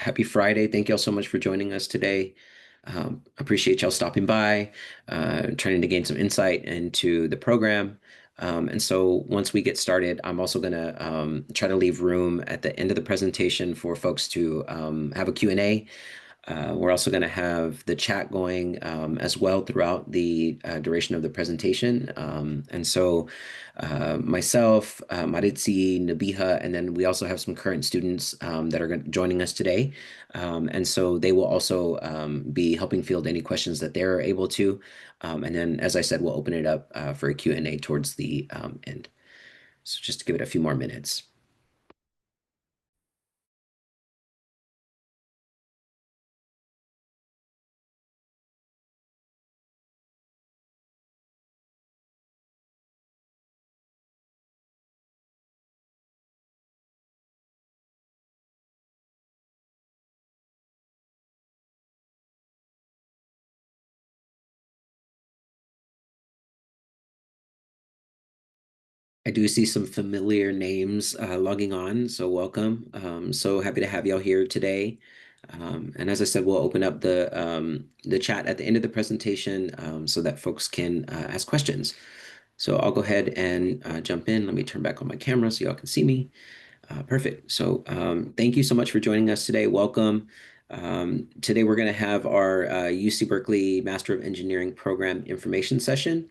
Happy Friday. Thank y'all so much for joining us today. Appreciate y'all stopping by, trying to gain some insight into the program. And so once we get started, I'm also going to try to leave room at the end of the presentation for folks to have a Q&A. We're also going to have the chat going as well throughout the duration of the presentation. And so myself, Maritzi, Nabiha, and then we also have some current students that are joining us today. And so they will also be helping field any questions that they're able to. And then, as I said, we'll open it up for a Q&A towards the end. So just to give it a few more minutes. I do see some familiar names logging on, so welcome. So happy to have y'all here today. And as I said, we'll open up the chat at the end of the presentation so that folks can ask questions. So I'll go ahead and jump in. Let me turn back on my camera so y'all can see me. Perfect. So thank you so much for joining us today. Welcome. Today we're going to have our UC Berkeley Master of Engineering Program Information session.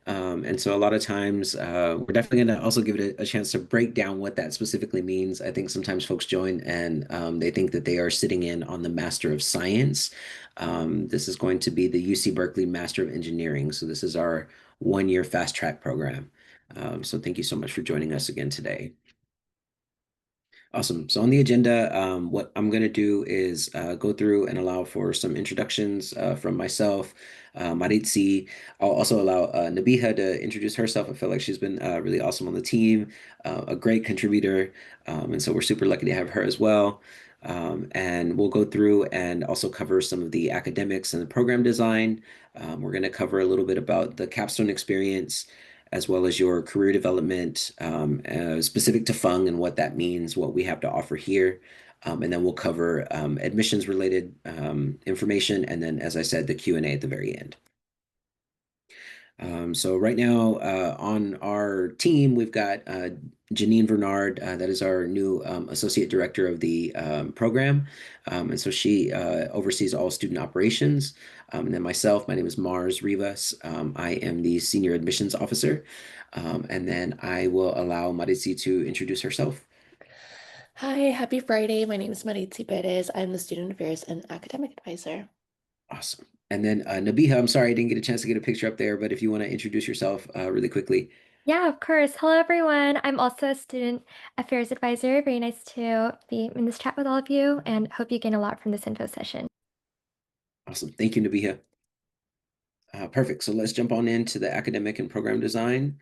And so a lot of times we're definitely going to also give it a chance to break down what that specifically means. I think sometimes folks join and they think that they are sitting in on the Master of Science. This is going to be the UC Berkeley Master of Engineering. So this is our one-year fast track program. So thank you so much for joining us again today. Awesome. So on the agenda, what I'm going to do is go through and allow for some introductions from myself, Maritzi. I'll also allow Nabiha to introduce herself. I feel like she's been really awesome on the team, a great contributor. And so we're super lucky to have her as well. And we'll go through and also cover some of the academics and the program design. We're going to cover a little bit about the capstone experience, as well as your career development specific to Fung and what that means, what we have to offer here. And then we'll cover admissions related information. And then, as I said, the Q&A at the very end. So right now on our team, we've got Janine Bernard, that is our new Associate Director of the program. And so she oversees all student operations. And then myself, my name is Mars Rivas. I am the Senior Admissions Officer. And then I will allow Maritzi to introduce herself. Hi, happy Friday. My name is Maritzi Perez. I'm the Student Affairs and Academic Advisor. Awesome. And then Nabiha, I'm sorry I didn't get a chance to get a picture up there, but if you want to introduce yourself really quickly. Yeah, of course. Hello, everyone. I'm also a student affairs advisor. Very nice to be in this chat with all of you and hope you gain a lot from this info session. Awesome. Thank you, Nabiha. Perfect. So let's jump on into the academic and program design.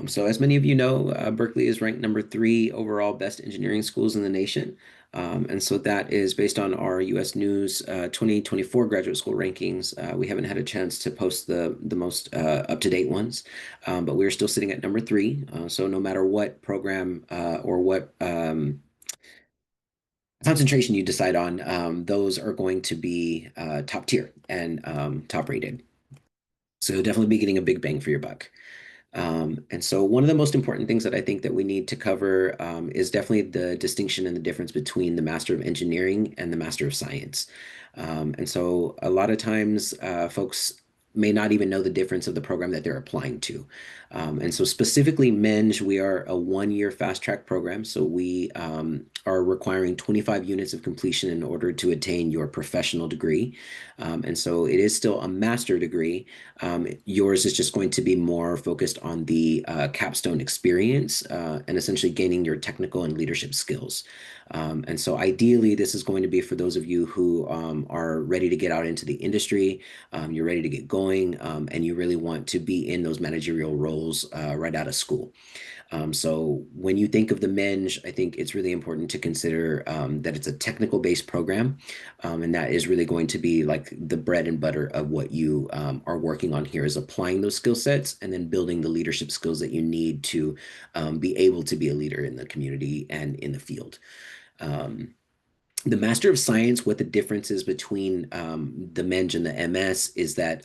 So as many of you know, Berkeley is ranked number 3 overall best engineering schools in the nation. And so that is based on our US News 2024 graduate school rankings. We haven't had a chance to post the most up-to-date ones, but we're still sitting at number 3. So no matter what program or what concentration you decide on, those are going to be top tier and top rated. So you'll definitely be getting a big bang for your buck. And so one of the most important things that I think that we need to cover is definitely the distinction and the difference between the Master of Engineering and the Master of Science. And so a lot of times folks may not even know the difference of the program that they're applying to. And so specifically MEng, we are a one-year fast track program. So we are requiring 25 units of completion in order to attain your professional degree. And so it is still a master degree. Yours is just going to be more focused on the capstone experience and essentially gaining your technical and leadership skills. And so ideally, this is going to be for those of you who are ready to get out into the industry, you're ready to get going, and you really want to be in those managerial roles right out of school. So when you think of the MEng, I think it's really important to consider that it's a technical-based program, and that is really going to be like the bread and butter of what you are working on here is applying those skill sets and then building the leadership skills that you need to be able to be a leader in the community and in the field. The Master of Science, what the difference is between the MEng and the MS is that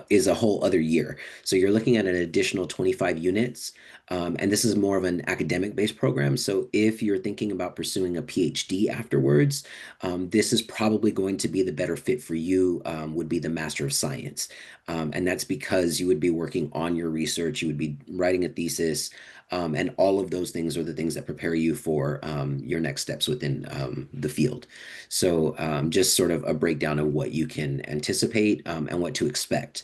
is a whole other year. So you're looking at an additional 25 units, and this is more of an academic-based program. So if you're thinking about pursuing a PhD afterwards, this is probably going to be the better fit for you, would be the Master of Science. And that's because you would be working on your research, you would be writing a thesis, and all of those things are the things that prepare you for your next steps within the field. So just sort of a breakdown of what you can anticipate and what to expect.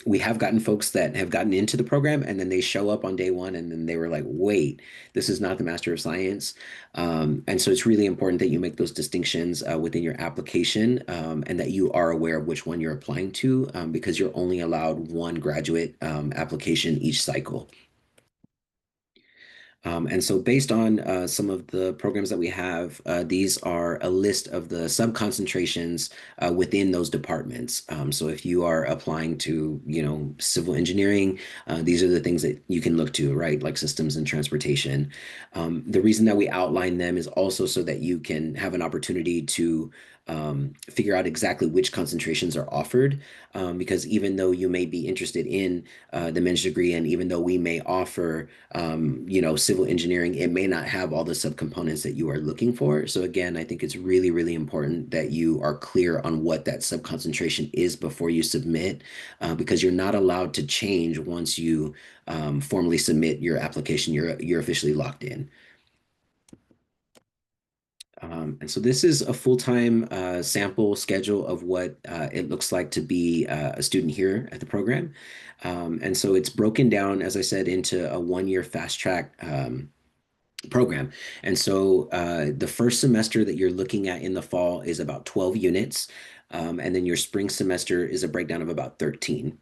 We have gotten folks that have gotten into the program and then they show up on day one and then they were like, wait, this is not the Master of Science. And so it's really important that you make those distinctions within your application and that you are aware of which one you're applying to because you're only allowed one graduate application each cycle. And so based on some of the programs that we have, these are a list of the sub-concentrations within those departments. So if you are applying to, civil engineering, these are the things that you can look to, right? Like systems and transportation. The reason that we outline them is also so that you can have an opportunity to figure out exactly which concentrations are offered. Because even though you may be interested in the men's degree, and even though we may offer civil engineering, it may not have all the subcomponents that you are looking for. So again, I think it's really, really important that you are clear on what that subconcentration is before you submit, because you're not allowed to change once you formally submit your application. You're officially locked in. And so this is a full-time sample schedule of what it looks like to be a student here at the program. And so it's broken down, as I said, into a one-year fast track program. And so the first semester that you're looking at in the fall is about 12 units. And then your spring semester is a breakdown of about 13.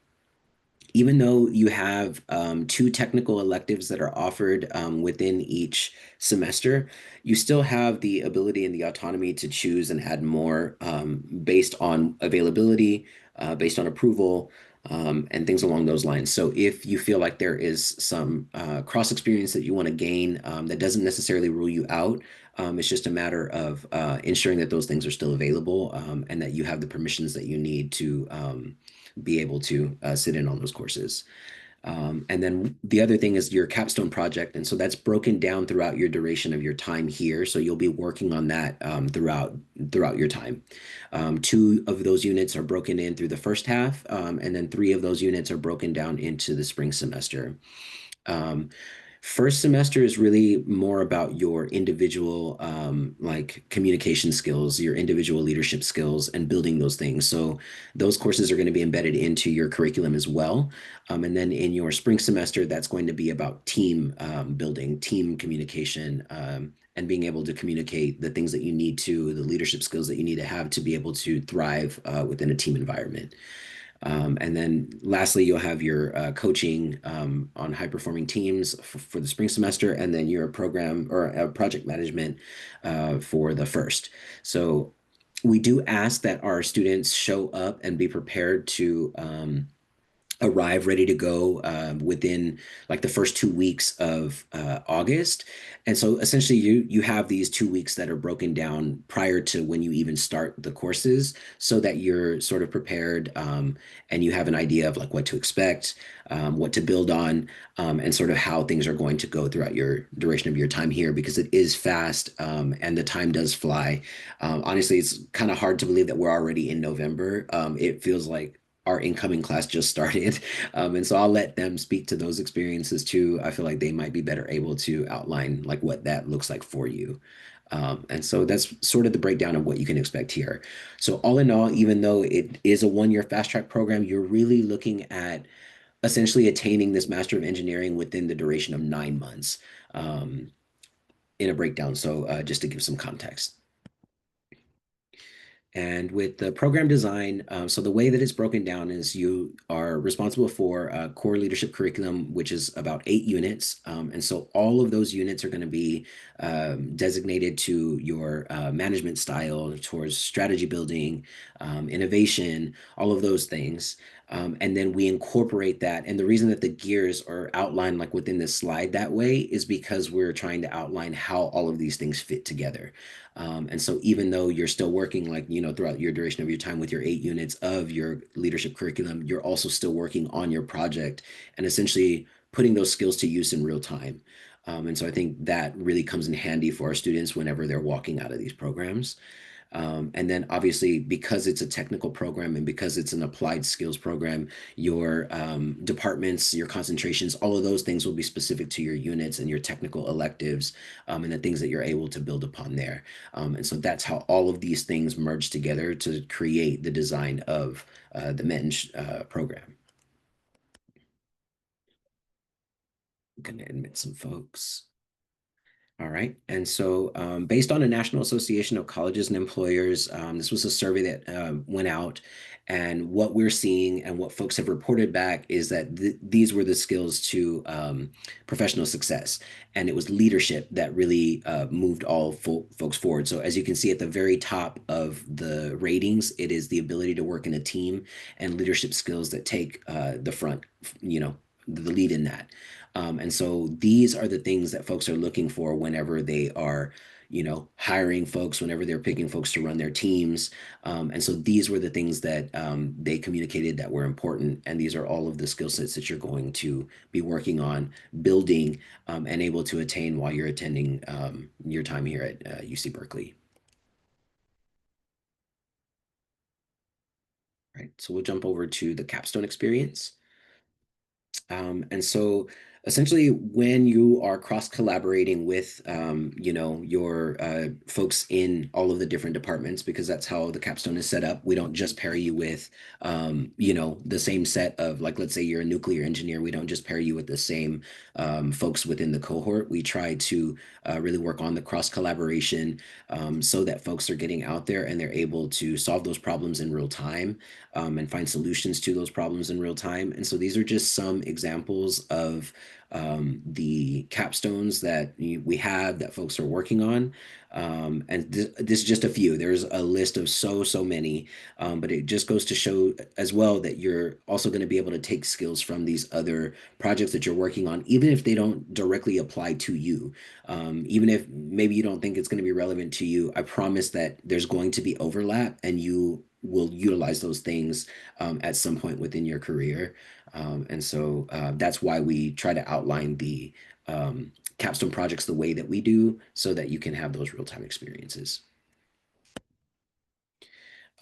Even though you have two technical electives that are offered within each semester, you still have the ability and the autonomy to choose and add more based on availability, based on approval, and things along those lines. So if you feel like there is some cross experience that you want to gain that doesn't necessarily rule you out, it's just a matter of ensuring that those things are still available and that you have the permissions that you need to be able to sit in on those courses. And then the other thing is your capstone project. And so that's broken down throughout your duration of your time here. So you'll be working on that throughout your time. Two of those units are broken in through the first half, and then three of those units are broken down into the spring semester. First semester is really more about your individual like communication skills, your individual leadership skills, and building those things. So those courses are going to be embedded into your curriculum as well. And then in your spring semester, that's going to be about team building, team communication, and being able to communicate the things that you need to, the leadership skills that you need to have to be able to thrive within a team environment. And then lastly, you'll have your coaching on high-performing teams for the spring semester, and then your program or project management for the first. So we do ask that our students show up and be prepared to arrive ready to go within like the first 2 weeks of August. And so essentially you have these 2 weeks that are broken down prior to when you even start the courses so that you're sort of prepared and you have an idea of like what to expect, what to build on, and sort of how things are going to go throughout your duration of your time here because it is fast and the time does fly. Honestly, it's kind of hard to believe that we're already in November. It feels like our incoming class just started. And so I'll let them speak to those experiences too. I feel like they might be better able to outline like what that looks like for you. And so that's sort of the breakdown of what you can expect here. So all in all, even though it is a one-year fast track program, you're really looking at essentially attaining this Master of Engineering within the duration of 9 months in a breakdown. So just to give some context. And with the program design, so the way that it's broken down is you are responsible for a core leadership curriculum, which is about 8 units. And so all of those units are going to be designated to your management style towards strategy building, innovation, all of those things. And then we incorporate that. And the reason that the gears are outlined like within this slide that way is because we're trying to outline how all of these things fit together. And so even though you're still working like, throughout your duration of your time with your 8 units of your leadership curriculum, you're also still working on your project and essentially putting those skills to use in real time. And so I think that really comes in handy for our students whenever they're walking out of these programs. And then obviously, because it's a technical program and because it's an applied skills program, your departments, your concentrations, all of those things will be specific to your units and your technical electives and the things that you're able to build upon there. And so that's how all of these things merge together to create the design of the MEng program. I'm going to admit some folks. All right. And so, based on a National Association of Colleges and Employers, this was a survey that went out. And what we're seeing and what folks have reported back is that these were the skills to professional success. And it was leadership that really moved all folks forward. So, as you can see at the very top of the ratings, it is the ability to work in a team and leadership skills that take the front, the lead in that. And so these are the things that folks are looking for whenever they are, hiring folks, whenever they're picking folks to run their teams. And so these were the things that they communicated that were important. And these are all of the skill sets that you're going to be working on, building, and able to attain while you're attending your time here at UC Berkeley. All right, so we'll jump over to the capstone experience. And so essentially when you are cross collaborating with, your folks in all of the different departments, because that's how the capstone is set up. We don't just pair you with, the same set of, like, let's say you're a nuclear engineer. We don't just pair you with the same folks within the cohort. We try to really work on the cross collaboration so that folks are getting out there and they're able to solve those problems in real time and find solutions to those problems in real time. And so these are just some examples of the capstones that we have that folks are working on. And this is just a few. There's a list of so many, but it just goes to show as well that you're also going to be able to take skills from these other projects that you're working on, even if they don't directly apply to you. Even if maybe you don't think it's going to be relevant to you, I promise that there's going to be overlap and you will utilize those things at some point within your career. And so that's why we try to outline the capstone projects the way that we do so that you can have those real-time experiences.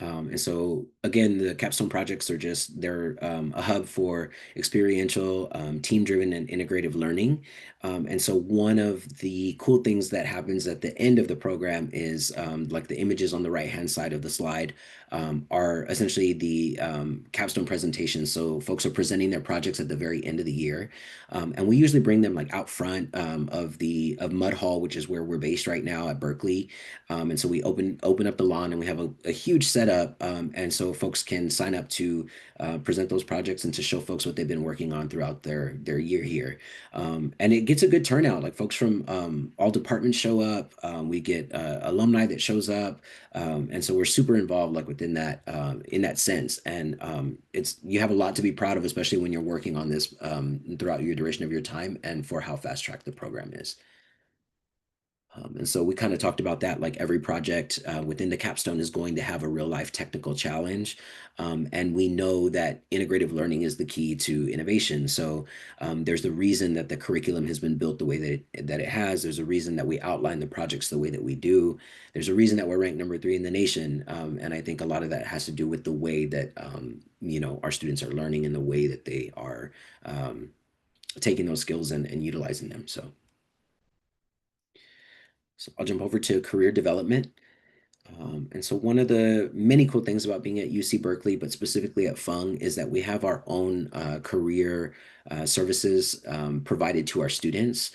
And so again, the capstone projects are they're a hub for experiential, team-driven and integrative learning. And so one of the cool things that happens at the end of the program is like the images on the right-hand side of the slide are essentially the capstone presentations. So folks are presenting their projects at the very end of the year. And we usually bring them like out front of Mud Hall, which is where we're based right now at Berkeley. And so we open up the lawn and we have a huge setup. And so folks can sign up to present those projects and to show folks what they've been working on throughout their year here. And it gets a good turnout. Like folks from all departments show up. We get alumni that shows up. And so we're super involved like within that in that sense. And you have a lot to be proud of, especially when you're working on this throughout your duration of your time and for how fast track the program is. And so we kind of talked about that, like every project within the capstone is going to have a real life technical challenge. And we know that integrative learning is the key to innovation. So there's the reason that the curriculum has been built the way that it has. There's a reason that we outline the projects the way that we do. There's a reason that we're ranked #3 in the nation. And I think a lot of that has to do with the way that, our students are learning and the way that they are taking those skills and utilizing them. So I'll jump over to career development. And so one of the many cool things about being at UC Berkeley, but specifically at Fung, is that we have our own career services provided to our students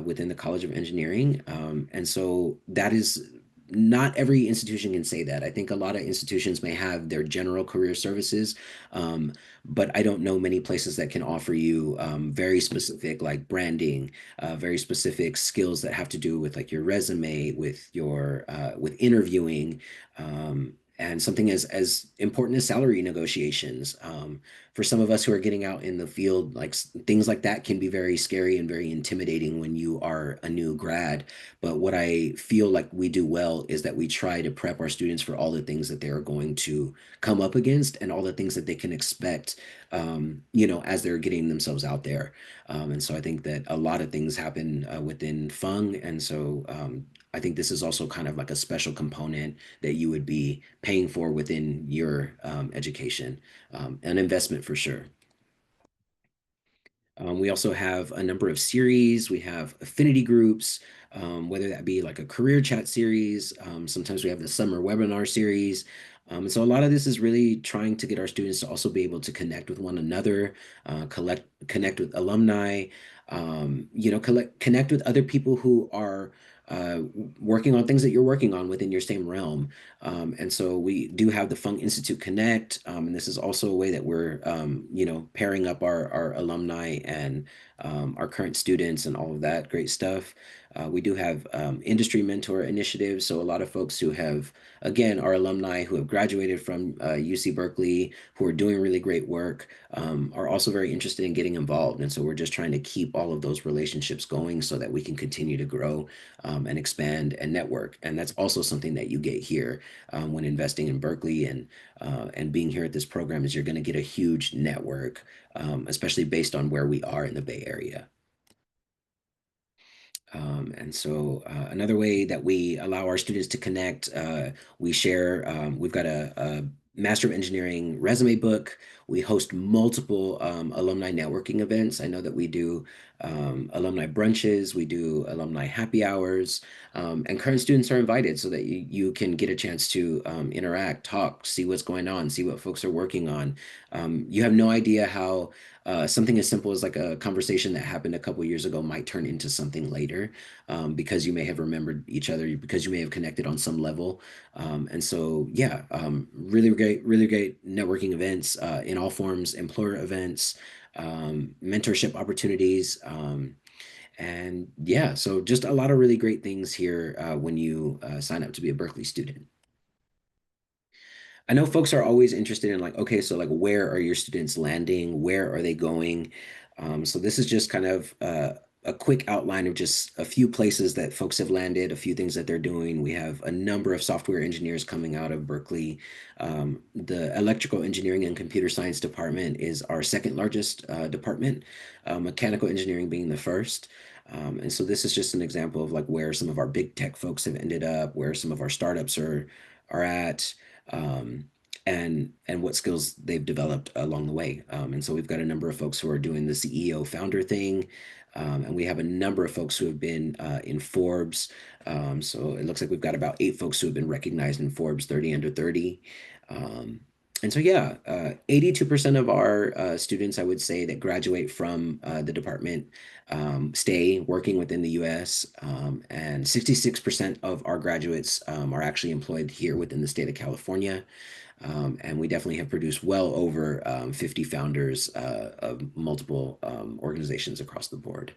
within the College of Engineering. And so that is not every institution can say that. I think a lot of institutions may have their general career services, but I don't know many places that can offer you very specific like branding, very specific skills that have to do with like your resume, with your with interviewing, and something as important as salary negotiations. For some of us who are getting out in the field, like things like that can be very scary and very intimidating when you are a new grad. But what I feel like we do well is that we try to prep our students for all the things that they are going to come up against and all the things that they can expect, as they're getting themselves out there. And so I think that a lot of things happen within Fung. And so I think this is also kind of like a special component that you would be paying for within your education, an investment for sure. We also have a number of series. We have affinity groups, whether that be like a career chat series. Sometimes we have the summer webinar series. And so a lot of this is really trying to get our students to also be able to connect with one another, connect with alumni, connect with other people who are uh, working on things that you're working on within your same realm. And so we do have the Funk Institute Connect, and this is also a way that we're, pairing up our alumni and our current students and all of that great stuff. We do have industry mentor initiatives. So a lot of folks who have, again, our alumni who have graduated from UC Berkeley, who are doing really great work, are also very interested in getting involved. And so we're just trying to keep all of those relationships going so that we can continue to grow and expand and network. And that's also something that you get here when investing in Berkeley and being here at this program is you're going to get a huge network, especially based on where we are in the Bay Area. And so another way that we allow our students to connect, we share, we've got a Master of Engineering resume book. We host multiple alumni networking events. I know that we do alumni brunches, we do alumni happy hours, and current students are invited so that you can get a chance to interact, talk, see what's going on, see what folks are working on. You have no idea how something as simple as like a conversation that happened a couple years ago might turn into something later, because you may have remembered each other, because you may have connected on some level. And so, yeah, really great networking events in all forms, employer events, mentorship opportunities. And yeah, so just a lot of really great things here when you sign up to be a Berkeley student. I know folks are always interested in like, okay, so like where are your students landing? Where are they going? So this is just kind of a quick outline of just a few places that folks have landed, a few things that they're doing. We have a number of software engineers coming out of Berkeley. The electrical engineering and computer science department is our second largest department, mechanical engineering being the first. And so this is just an example of like where some of our big tech folks have ended up, where some of our startups are at, um, and what skills they've developed along the way. And so we've got a number of folks who are doing the CEO founder thing, and we have a number of folks who have been in Forbes. So it looks like we've got about 8 folks who have been recognized in Forbes 30 under 30. Um, and so, yeah, 82% of our students, I would say, that graduate from the department stay working within the US, and 66% of our graduates are actually employed here within the state of California. And we definitely have produced well over 50 founders of multiple organizations across the board.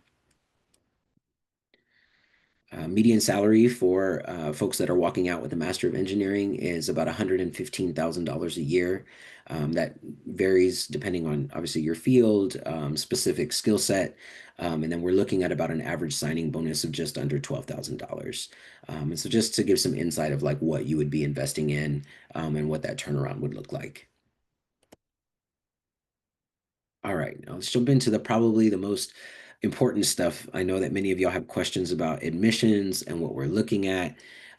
Median salary for folks that are walking out with a Master of Engineering is about $115,000 a year. That varies depending on obviously your field, specific skill set. And then we're looking at about an average signing bonus of just under $12,000. And so just to give some insight of like what you would be investing in and what that turnaround would look like. All right, now let's jump into the probably the most important stuff. I know that many of y'all have questions about admissions and what we're looking at.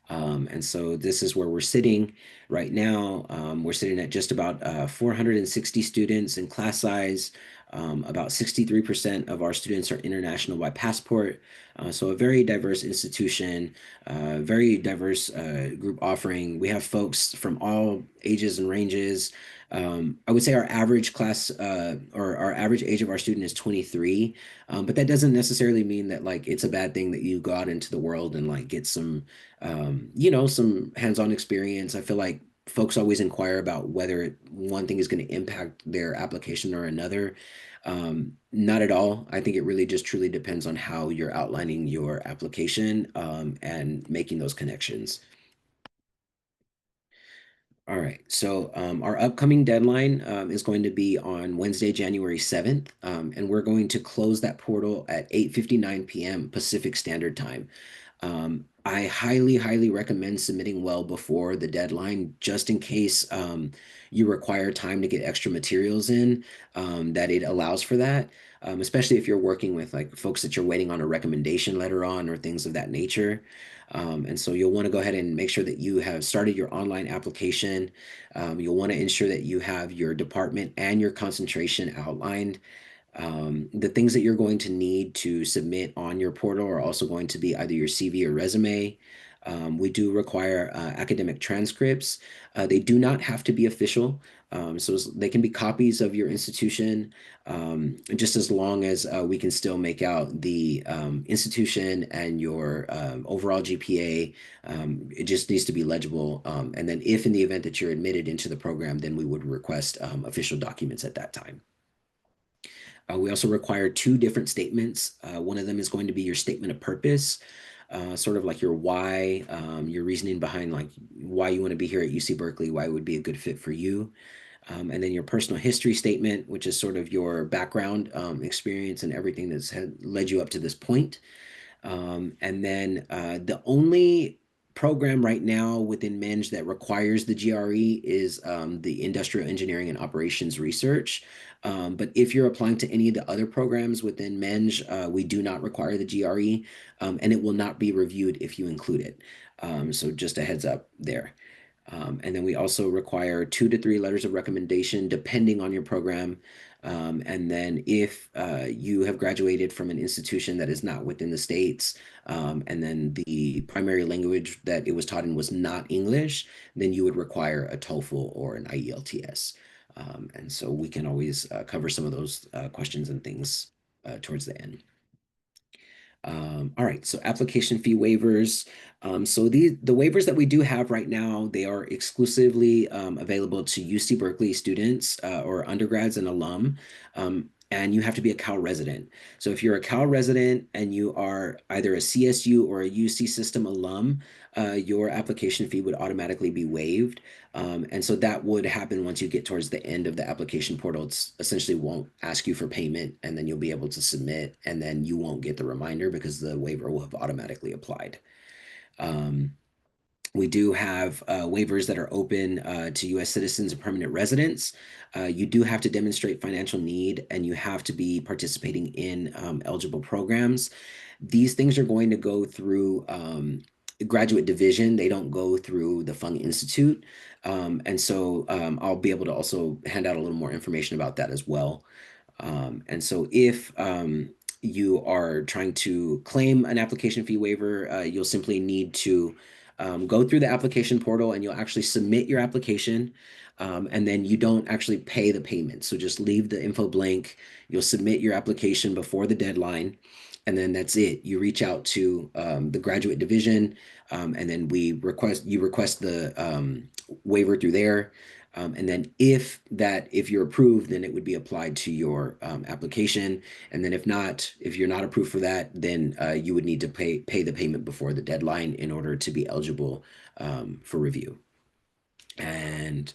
And so this is where we're sitting right now. We're sitting at just about 460 students in class size. About 63% of our students are international by passport. So a very diverse institution, very diverse group offering. We have folks from all ages and ranges. I would say our average class or our average age of our student is 23, but that doesn't necessarily mean that like it's a bad thing that you go out into the world and like get some, some hands-on experience. I feel like folks always inquire about whether one thing is going to impact their application or another. Not at all. I think it really just truly depends on how you're outlining your application and making those connections. All right, so our upcoming deadline is going to be on Wednesday, January 7th, and we're going to close that portal at 8:59 p.m. Pacific Standard Time. I highly, highly recommend submitting well before the deadline, just in case you require time to get extra materials in, that it allows for that, especially if you're working with like folks that you're waiting on a recommendation letter on or things of that nature. And so you'll want to go ahead and make sure that you have started your online application. You'll want to ensure that you have your department and your concentration outlined. The things that you're going to need to submit on your portal are also going to be either your CV or resume. We do require academic transcripts. They do not have to be official, so they can be copies of your institution, just as long as we can still make out the institution and your overall GPA. It just needs to be legible. And then if in the event that you're admitted into the program, then we would request official documents at that time. We also require two different statements. One of them is going to be your statement of purpose, sort of like your why, your reasoning behind like why you want to be here at UC Berkeley, why it would be a good fit for you. And then your personal history statement, which is sort of your background, experience and everything that's led you up to this point. And then the only program right now within MEng that requires the GRE is the Industrial Engineering and Operations Research. But if you're applying to any of the other programs within MEng, we do not require the GRE, and it will not be reviewed if you include it. So just a heads up there. And then we also require 2 to 3 letters of recommendation, depending on your program. And then if you have graduated from an institution that is not within the States, and then the primary language that it was taught in was not English, then you would require a TOEFL or an IELTS. And so we can always cover some of those questions and things towards the end. All right, so application fee waivers. So the waivers that we do have right now, they are exclusively available to UC Berkeley students or undergrads and alum. And you have to be a Cal resident. So if you're a Cal resident and you are either a CSU or a UC system alum, your application fee would automatically be waived. And so that would happen once you get towards the end of the application portal. It's essentially won't ask you for payment, and then you'll be able to submit, and then you won't get the reminder because the waiver will have automatically applied. We do have waivers that are open to US citizens and permanent residents. You do have to demonstrate financial need, and you have to be participating in eligible programs. These things are going to go through graduate division. They don't go through the Fung Institute. And so I'll be able to also hand out a little more information about that as well. And so if you are trying to claim an application fee waiver, you'll simply need to go through the application portal and you'll actually submit your application. And then you don't actually pay the payment. So just leave the info blank. You'll submit your application before the deadline. And then that's it. You reach out to the graduate division, and then you request the waiver through there. And then if you're approved, then it would be applied to your application. And then if not, if you're not approved for that, then you would need to pay the payment before the deadline in order to be eligible for review. And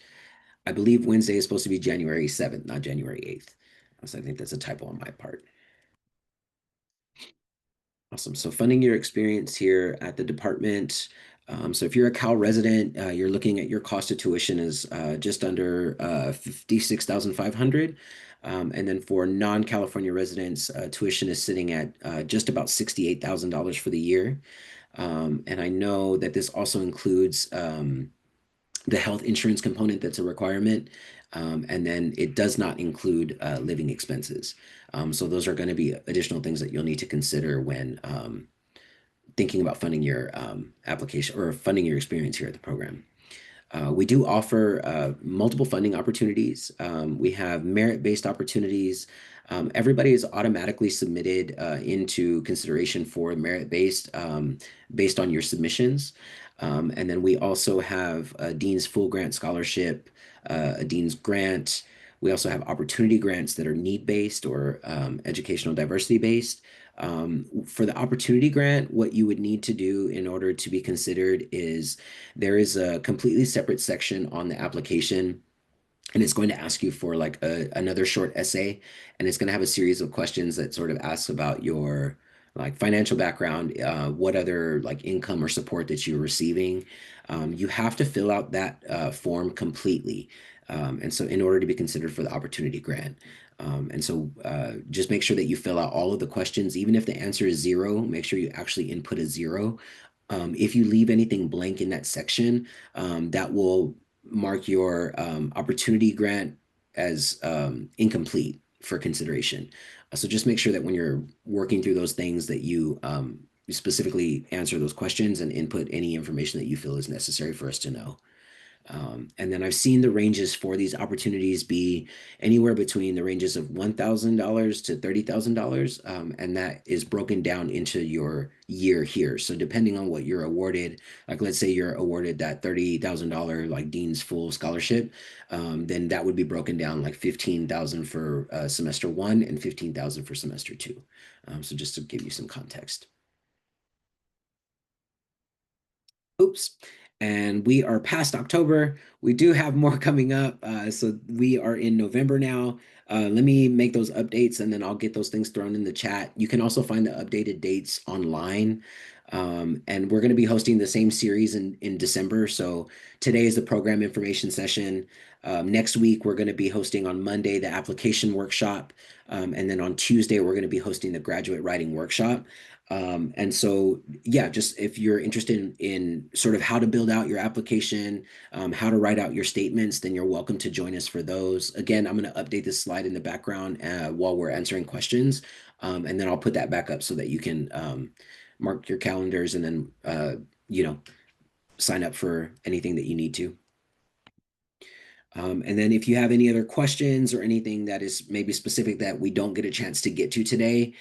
I believe Wednesday is supposed to be January 7th, not January 8th. So I think that's a typo on my part. Awesome. So funding your experience here at the department. So if you're a Cal resident, you're looking at your cost of tuition is just under 56,500. And then for non-California residents, tuition is sitting at just about $68,000 for the year. And I know that this also includes the health insurance component that's a requirement. And then it does not include living expenses. So those are going to be additional things that you'll need to consider when thinking about funding your application or funding your experience here at the program. We do offer multiple funding opportunities. We have merit-based opportunities. Everybody is automatically submitted into consideration for merit-based based on your submissions. And then we also have a Dean's Full Grant Scholarship, a Dean's Grant. We also have opportunity grants that are need-based or educational diversity-based. For the opportunity grant, what you would need to do in order to be considered is there is a completely separate section on the application, and it's going to ask you for like another short essay, and it's going to have a series of questions that sort of asks about your like financial background, what other like income or support that you're receiving. You have to fill out that form completely, and so in order to be considered for the opportunity grant. And so just make sure that you fill out all of the questions. Even if the answer is zero, make sure you actually input a zero. If you leave anything blank in that section, that will mark your opportunity grant as incomplete for consideration. So just make sure that when you're working through those things that you specifically answer those questions and input any information that you feel is necessary for us to know. And then I've seen the ranges for these opportunities be anywhere between the ranges of $1,000 to $30,000. And that is broken down into your year here. So depending on what you're awarded, like let's say you're awarded that $30,000 like Dean's Full Scholarship, then that would be broken down like 15,000 for semester one and 15,000 for semester two. So just to give you some context. Oops. And we are past October. We do have more coming up. So we are in November now. Let me make those updates and then I'll get those things thrown in the chat. You can also find the updated dates online. And we're going to be hosting the same series in December. So today is the program information session. Next week, we're going to be hosting on Monday the application workshop. And then on Tuesday, we're going to be hosting the graduate writing workshop. And so, yeah, just if you're interested in sort of how to build out your application, how to write out your statements, then you're welcome to join us for those. Again, I'm going to update this slide in the background while we're answering questions. And then I'll put that back up so that you can mark your calendars and then, sign up for anything that you need to. And then if you have any other questions or anything that is maybe specific that we don't get a chance to get to today,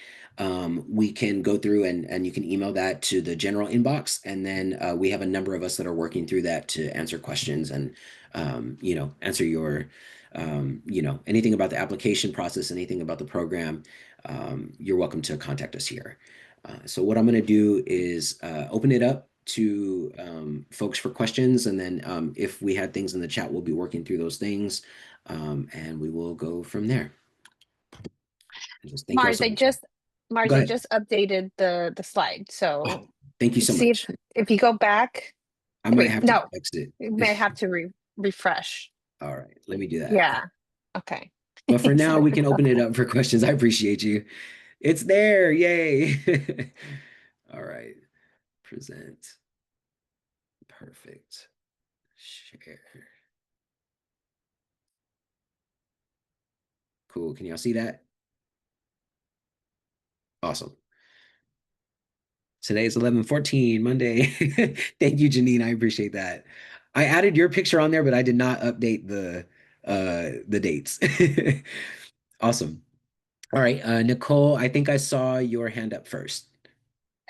we can go through and you can email that to the general inbox. And then we have a number of us that are working through that to answer questions and, answer your, anything about the application process, anything about the program, you're welcome to contact us here. So what I'm going to do is open it up to folks for questions. And then if we had things in the chat, we'll be working through those things and we will go from there. And just thank you all Mars, so I much. just Go ahead. updated the slide. So Oh, thank you so see much. if you go back. I might Wait, have to no, exit. you may have to refresh. All right, let me do that. Yeah. Okay. But for now, Sorry we can about open it that. up for questions. I appreciate you. It's there. Yay. All right. Present. Perfect. Share. Cool. Can y'all see that? Awesome. Today's 11/14, Monday. Thank you, Janine. I appreciate that. I added your picture on there, but I did not update the dates. Awesome. All right, Nicole, I think I saw your hand up first.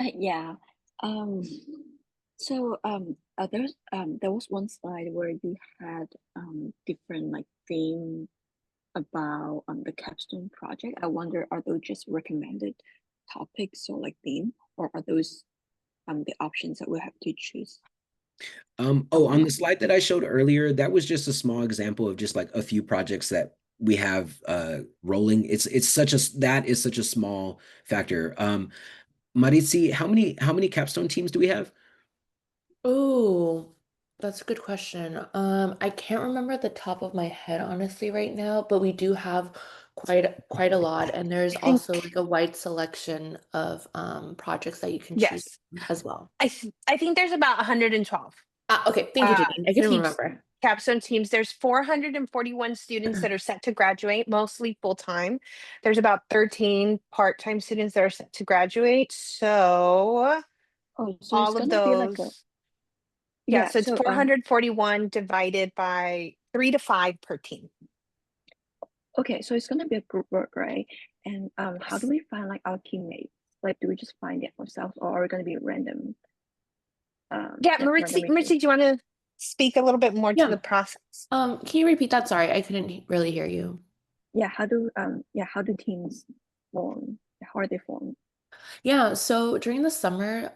Yeah. Um, there was one slide where you had different like theme about the capstone project. I wonder, are those just recommended topics or like theme, or are those the options that we have to choose? On the slide that I showed earlier, that was just a small example of just like a few projects that we have rolling. That is such a small factor. Maritzi, how many capstone teams do we have? Oh, that's a good question. I can't remember at the top of my head, honestly, right now, but we do have quite a lot, and there's I think, also like a wide selection of projects that you can choose yes, as well. I think there's about 112 Okay, thank you, Janine. I couldn't teams, remember. capstone teams. There's 441 students that are set to graduate, mostly full time. There's about 13 part-time students that are set to graduate. So Oh, so it's all of gonna be like a those, yeah. So it's so 441 divided by 3 to 5 per team. okay, so it's gonna be a group work, right? And how do Yes. we find like our teammates? Like, do we just find it ourselves, or are we gonna be random? Yeah, Randomly Maritzi, do you want to speak a little bit more to the Yeah. process? Can you repeat that? Sorry, I couldn't really hear you. Yeah, how do teams form? How are they formed? Yeah, so during the summer,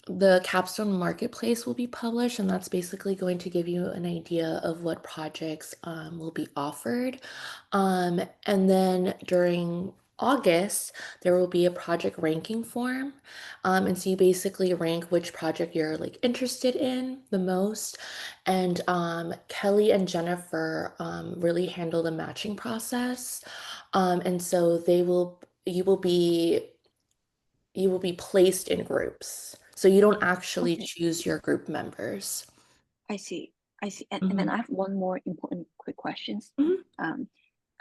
the capstone marketplace will be published, and that's basically going to give you an idea of what projects will be offered. And then during August, there will be a project ranking form. And so you basically rank which project you're like interested in the most. And Kelly and Jennifer really handle the matching process. And so you will be placed in groups. So you don't actually Okay, choose your group members. I see. I see. And then Mhm. I have one more important quick questions. Mhm.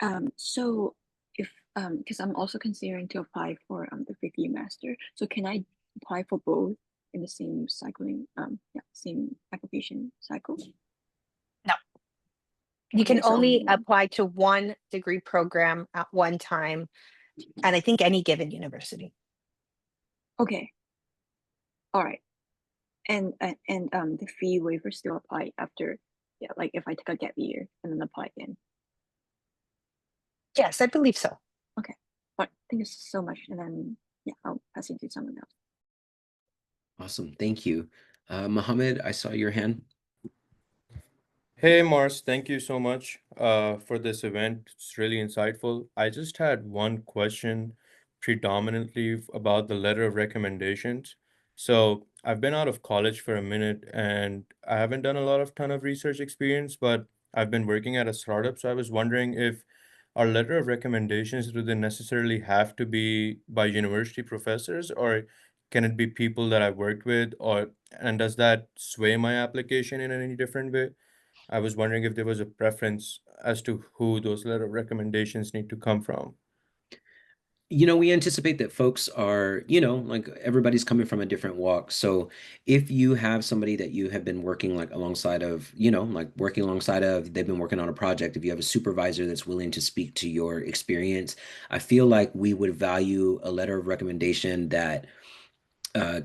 Um, so if because I'm also considering to apply for the 5th year master, so can I apply for both in the same cycling yeah, same application cycle? No, you Okay, can so only only one. apply to one degree program at one time, and I think any given university. Okay, all right. And the fee waiver still apply after, yeah, like if I take a gap year and then apply again. Yes, I believe so. Okay, all right, thank you so much. And then yeah, I'll pass it to someone else. Awesome. Thank you. Mohammed, I saw your hand. Hey Mars, thank you so much for this event. It's really insightful. I just had one question predominantly about the letter of recommendations. So I've been out of college for a minute and I haven't done a lot of ton of research experience, but I've been working at a startup. So I was wondering if our letter of recommendations do they necessarily have to be by university professors or can it be people that I've worked with or and does that sway my application in any different way? I was wondering if there was a preference as to who those letter of recommendations need to come from. We anticipate that folks are, like everybody's coming from a different walk. So if you have somebody that you have been working like alongside of, like working alongside of, they've been working on a project, if you have a supervisor that's willing to speak to your experience, I feel like we would value a letter of recommendation that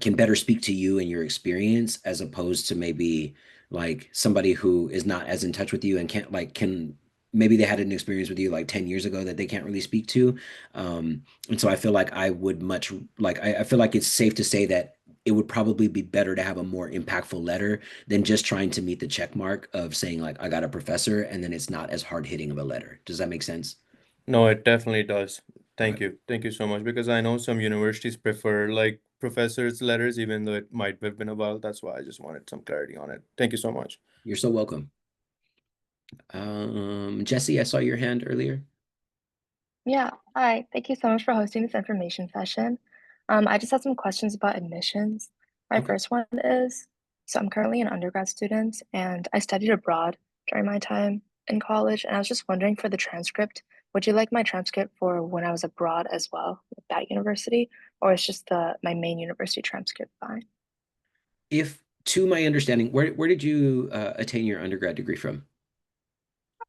can better speak to you and your experience as opposed to maybe like somebody who is not as in touch with you and can't like can maybe they had an experience with you like 10 years ago that they can't really speak to. And so I feel like I would much like I feel like it's safe to say that it would probably be better to have a more impactful letter than just trying to meet the check mark of saying like I got a professor and then it's not as hard hitting of a letter. Does that make sense? No, it definitely does. Okay. Thank you. Thank you so much. Because I know some universities prefer like professors' letters, even though it might have been a while. That's why I just wanted some clarity on it. Thank you so much. You're so welcome. Jesse, I saw your hand earlier. Yeah, hi. Thank you so much for hosting this information session. I just had some questions about admissions. My Okay. first one is, so I'm currently an undergrad student and I studied abroad during my time in college, and I was just wondering for the transcript, would you like my transcript for when I was abroad as well, with that university, or is just my main university transcript fine? If to my understanding, where did you attain your undergrad degree from?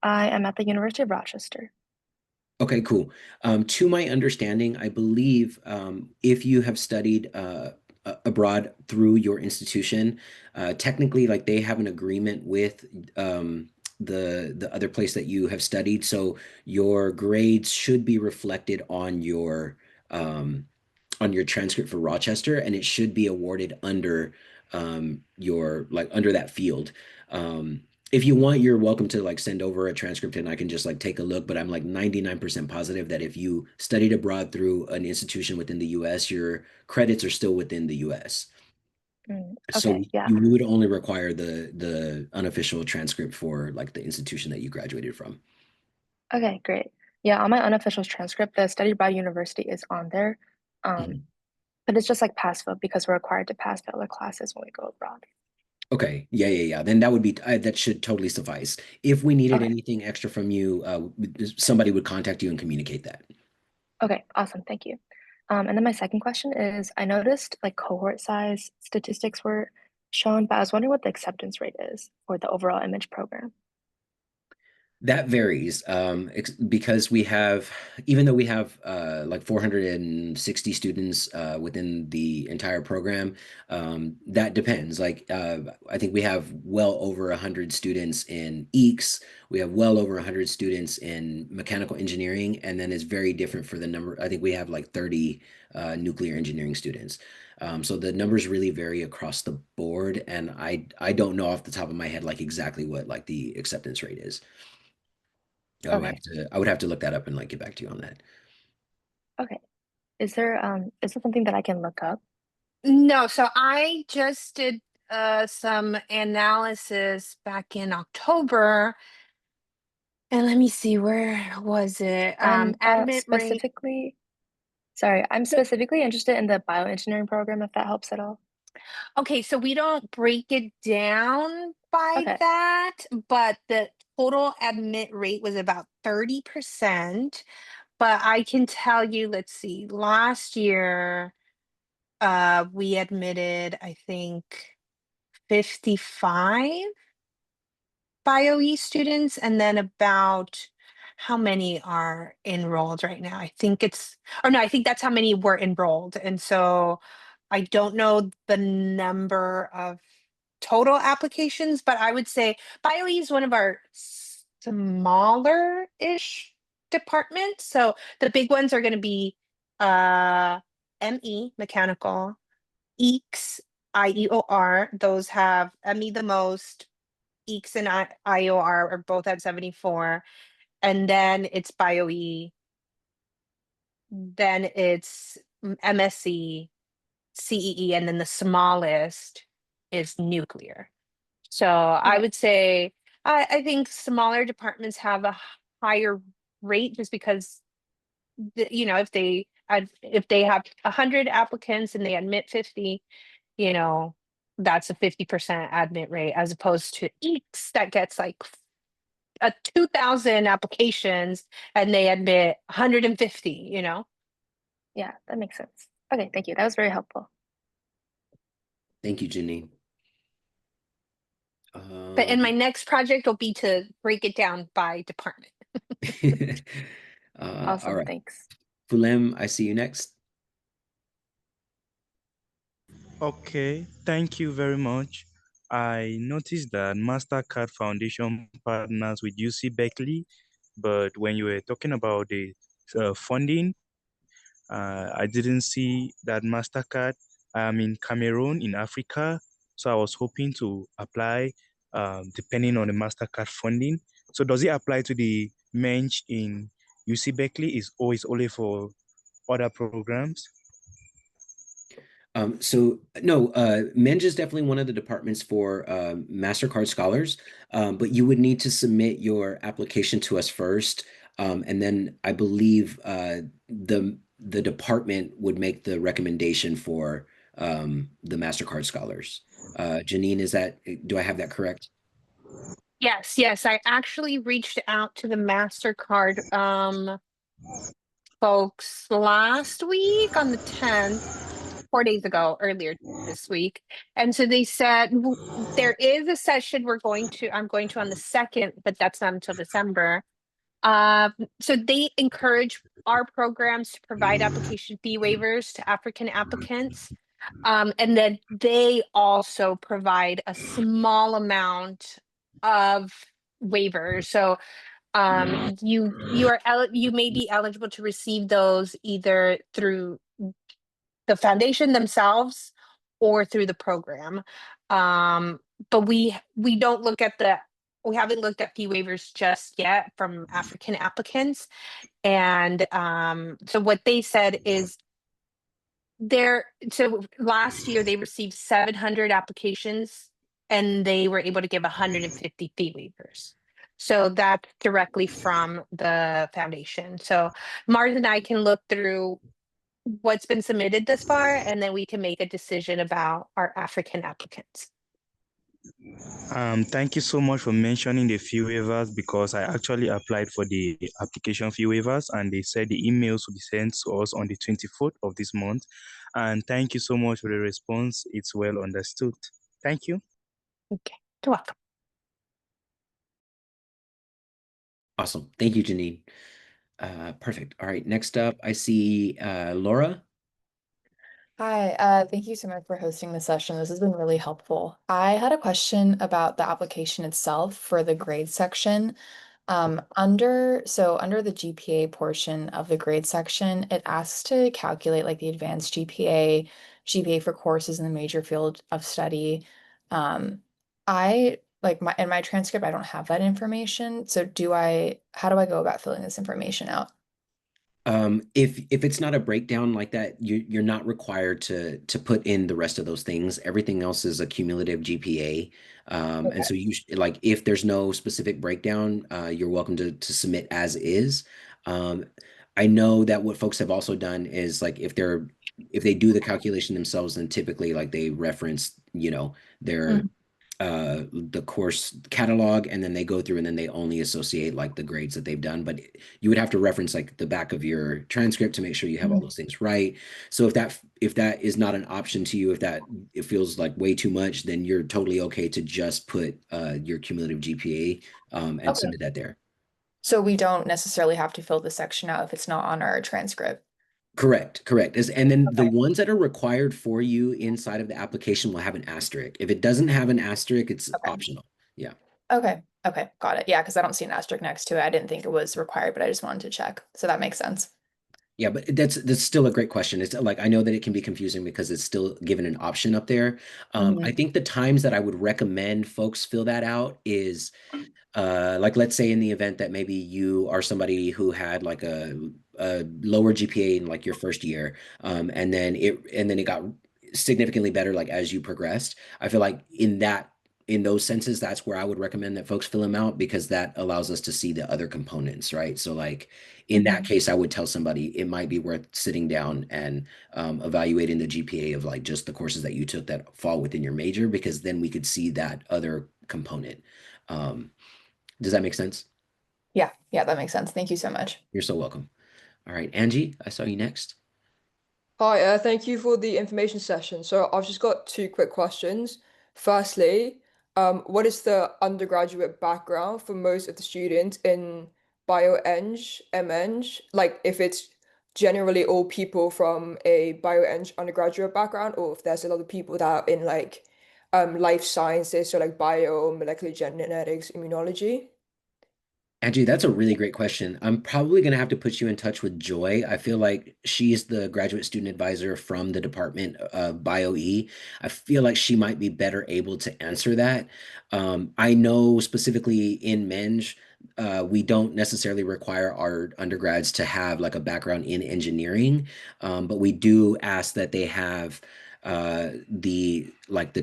I am at the University of Rochester. Okay, cool. To my understanding, I believe if you have studied abroad through your institution, technically, like they have an agreement with the other place that you have studied, so your grades should be reflected on your transcript for Rochester, and it should be awarded under your like under that field. If you want, you're welcome to like send over a transcript and I can just like take a look. But I'm like 99% positive that if you studied abroad through an institution within the US, your credits are still within the US. So Okay, yeah. you would only require the unofficial transcript for like the institution that you graduated from. Okay, great. Yeah, on my unofficial transcript, the study abroad university is on there. Um, Mhm. but it's just like pass fail because we're required to pass the other classes when we go abroad. Okay. Yeah, yeah, yeah. Then that would be that should totally suffice. If we needed Okay, anything extra from you, somebody would contact you and communicate that. okay, awesome, thank you. And then my second question is, I noticed like cohort size statistics were shown, but I was wondering what the acceptance rate is for the overall image program. That varies because we have, even though we have like 460 students within the entire program, that depends. Like I think we have well over 100 students in EECS. We have well over 100 students in mechanical engineering, and then it's very different for the number. I think we have like 30 nuclear engineering students. So the numbers really vary across the board, and I don't know off the top of my head like exactly what like the acceptance rate is. Okay. I would have to look that up and like get back to you on that. Okay. Is there something that I can look up? No, so I just did some analysis back in October, and let me see, where was it? I'm Admit rate. specifically, sorry, I'm No, specifically interested in the bioengineering program, if that helps at all. okay, so we don't break it down by Okay. that, but the total admit rate was about 30%. But I can tell you, let's see, last year we admitted, I think, 55 BioE students, and then about how many are enrolled right now? I think it's, or no, I think that's how many were enrolled. And so I don't know the number of total applications, but I would say BioE is one of our smaller-ish departments. So the big ones are going to be ME, mechanical, EECS, IEOR. Those have ME the most. EECS and IOR are both at 74. And then it's BioE. Then it's MSc, CEE, and then the smallest is nuclear. So I Okay. would say I think smaller departments have a higher rate just because if they have 100 applicants and they admit 50, that's a 50% admit rate, as opposed to EECS that gets like 2,000 applications and they admit 150. Yeah, that makes sense. Okay, thank you. That was very helpful. Thank you, Janine. But in my Um, next project will be to break it down by department. all Awesome, right. thanks. Fulem, I see you next. Okay, thank you very much. I noticed that MasterCard Foundation partners with UC Berkeley, but when you were talking about the funding, I didn't see that MasterCard. I'm in Cameroon, in Africa, so I was hoping to apply depending on the MasterCard funding. So does it apply to the MEng in UC Berkeley? Is always only for other programs? So no, MEng is definitely one of the departments for MasterCard scholars, but you would need to submit your application to us first, and then I believe the department would make the recommendation for the MasterCard scholars. Janine, do I have that correct? Yes. I actually reached out to the MasterCard folks last week on the 10th, 4 days ago, earlier this week. And so they said there is a session I'm going to on the 2nd, but that's not until December. So they encourage our programs to provide application fee waivers to African applicants. And then they also provide a small amount of waivers. So you may be eligible to receive those either through the foundation themselves or through the program. But we haven't looked at fee waivers just yet from African applicants. And so what they said is so last year they received 700 applications and they were able to give 150 fee waivers. So that's directly from the foundation. So Mars and I can look through what's been submitted this far, and then we can make a decision about our African applicants. Thank you so much for mentioning the fee waivers because I actually applied for the application fee waivers and they said the emails will be sent to us on the 24th of this month. And thank you so much for the response. It's well understood. Thank you. Okay, you're welcome. Awesome. Thank you, Janine. Perfect. All right. Next up, I see Laura. Hi, thank you so much for hosting the session. This has been really helpful. I had a question about the application itself for the grade section. Under the GPA portion of the grade section, it asks to calculate like the advanced GPA, GPA for courses in the major field of study. I like my in my transcript, I don't have that information. So how do I go about filling this information out? If it's not a breakdown like that, you're not required to put in the rest of those things. Everything else is a cumulative GPA. And so like if there's no specific breakdown, you're welcome to submit as is. Um, I know that what folks have also done is like if they do the calculation themselves, then typically like they reference, their the course catalog, and then they go through and then they only associate like the grades that they've done. But you would have to reference like the back of your transcript to make sure you have all those things right. So if that is not an option to you, if that it feels like way too much, then you're totally okay to just put your cumulative GPA and Okay. submit that there. So we don't necessarily have to fill the section out if it's not on our transcript. Correct, correct. And then the ones that are required for you inside of the application will have an asterisk. If it doesn't have an asterisk, it's Okay. optional. Yeah. Okay. Okay. Got it. Yeah, because I don't see an asterisk next to it. I didn't think it was required, but I just wanted to check. So that makes sense. Yeah, but that's still a great question. It's like I know that it can be confusing because it's still given an option up there. I think the times that I would recommend folks fill that out is like let's say in the event that maybe you are somebody who had like a lower GPA in like your first year, and then it got significantly better like as you progressed. I feel like in those senses, that's where I would recommend that folks fill them out because that allows us to see the other components, right? So like in that case, I would tell somebody it might be worth sitting down and evaluating the GPA of like just the courses that you took that fall within your major, because then we could see that other component. Um, does that make sense? Yeah. Yeah, that makes sense. Thank you so much. You're so welcome. All right, Angie, I saw you next. Hi, thank you for the information session. So I've just got two quick questions. Firstly, what is the undergraduate background for most of the students in BioEng, MEng? Like if it's generally all people from a BioEng undergraduate background, or if there's a lot of people that are in like life sciences, so like bio, molecular genetics, immunology. Angie, that's a really great question. I'm probably going to have to put you in touch with Joy. I feel like she's the graduate student advisor from the Department of BioE. I feel like she might be better able to answer that. I know specifically in Meng, we don't necessarily require our undergrads to have like a background in engineering, but we do ask that they have the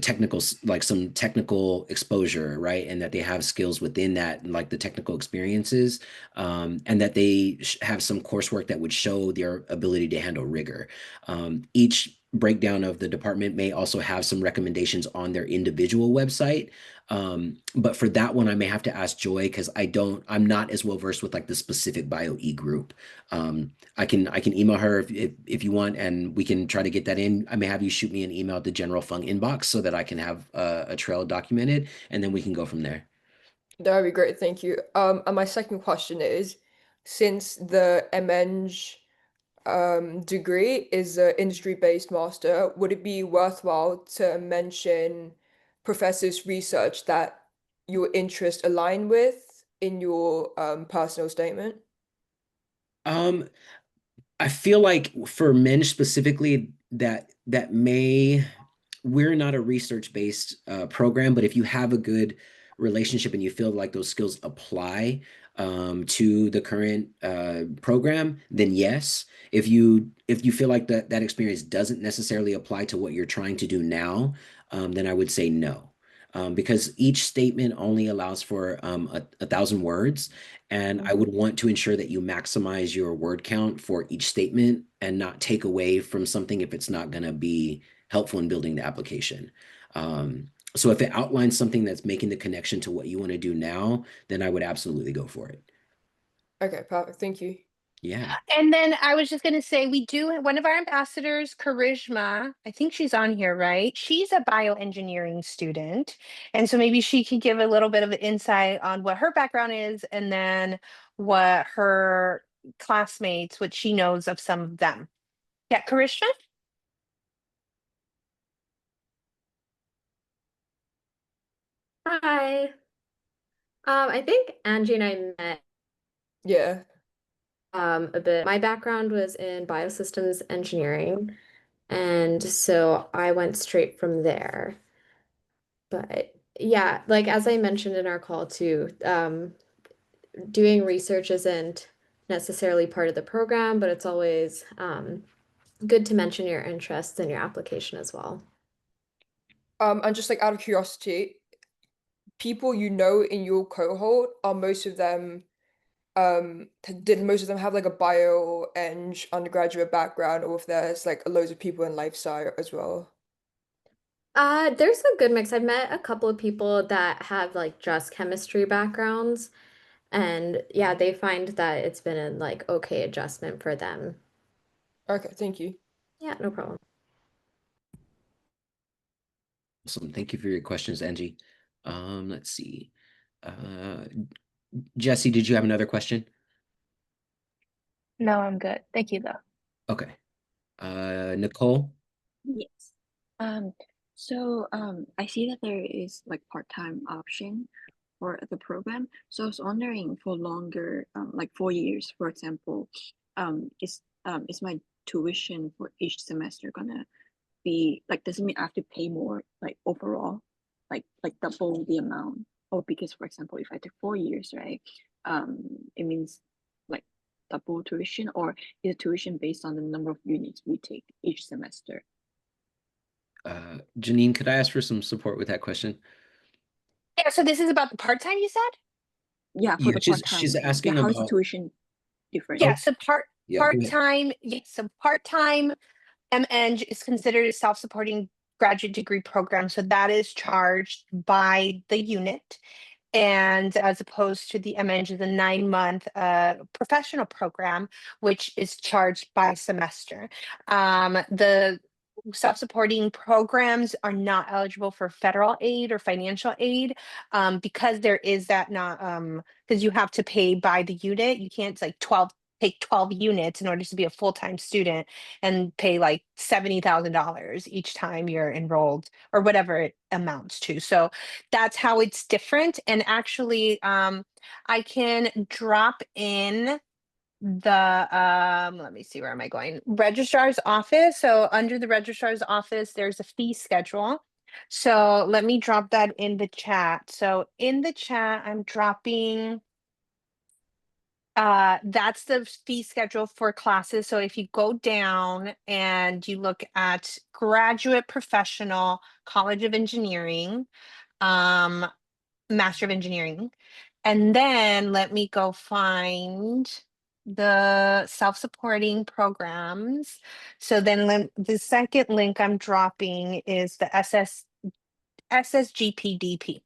technical like some technical exposure, right, and that they have skills within that, like the technical experiences, and that they have some coursework that would show their ability to handle rigor. Each breakdown of the department may also have some recommendations on their individual website, but for that one I may have to ask Joy because I'm not as well versed with like the specific BioE group. I can email her if you want, and we can try to get that in. I may have you shoot me an email at the general fund inbox so that I can have a trail documented, and then we can go from there. That would be great, thank you. And my second question is, since the MEng degree is an industry-based master, would it be worthwhile to mention professors' research that your interests align with in your personal statement? Um, I feel like for men specifically, that may we're not a research-based program, but if you have a good relationship and you feel like those skills apply to the current program, then yes. If you feel like that experience doesn't necessarily apply to what you're trying to do now, then I would say no. Because each statement only allows for 1,000 words, and I would want to ensure that you maximize your word count for each statement and not take away from something if it's not going to be helpful in building the application. So if it outlines something that's making the connection to what you want to do now, then I would absolutely go for it. Okay, perfect. Thank you. Yeah. And then I was just going to say, we do one of our ambassadors, Charisma. I think she's on here, right? She's a bioengineering student. And so maybe she could give a little bit of an insight on what her background is and then what her classmates, what she knows of some of them. Yeah, Charisma? Hi. I think Angie and I met Yeah. a bit. My background was in biosystems engineering, and so I went straight from there. But yeah, like as I mentioned in our call too, doing research isn't necessarily part of the program, but it's always good to mention your interests and your application as well. And just like out of curiosity, people you know in your cohort, are most of them did most of them have like a bio eng undergraduate background, or if there's like loads of people in life sci as well? There's a good mix. I've met a couple of people that have like just chemistry backgrounds, and yeah, they find that it's been a like okay adjustment for them. Okay, thank you. Yeah, no problem. Awesome. Thank you for your questions, Angie. Let's see. Jesse, did you have another question? No, I'm good. Thank you though. Okay. Nicole? Yes. Um, I see that there is like part-time option for the program. So I was wondering for longer, like 4 years, for example, is my tuition for each semester gonna be like, does it mean I have to pay more like overall, like double the amount? Or because for example, if I take 4 years, right, it means like double tuition, or is it tuition based on the number of units we take each semester? Janine, could I ask for some support with that question? Yeah, so this is about the part-time you said? Yeah, for Yeah, the she's part-time. Yeah, asking how is the about. tuition different? Yeah, Oh, so yeah, go ahead. part-time, yes, so part-time MEng is considered a self-supporting graduate degree program. So that is charged by the unit. And as opposed to the MEng is a 9-month professional program, which is charged by semester. The self-supporting programs are not eligible for federal aid or financial aid because there is that not because you have to pay by the unit. You can't like take 12 units in order to be a full-time student and pay like $70,000 each time you're enrolled or whatever it amounts to. So that's how it's different. And actually, I can drop in let me see, where am I going? Registrar's office. So under the registrar's office, there's a fee schedule. So let me drop that in the chat. So in the chat, I'm dropping that's the fee schedule for classes. So if you go down and you look at graduate professional college of engineering, um master of engineering, and then let me go find the self-supporting programs. So then the second link I'm dropping is the SSGPDP.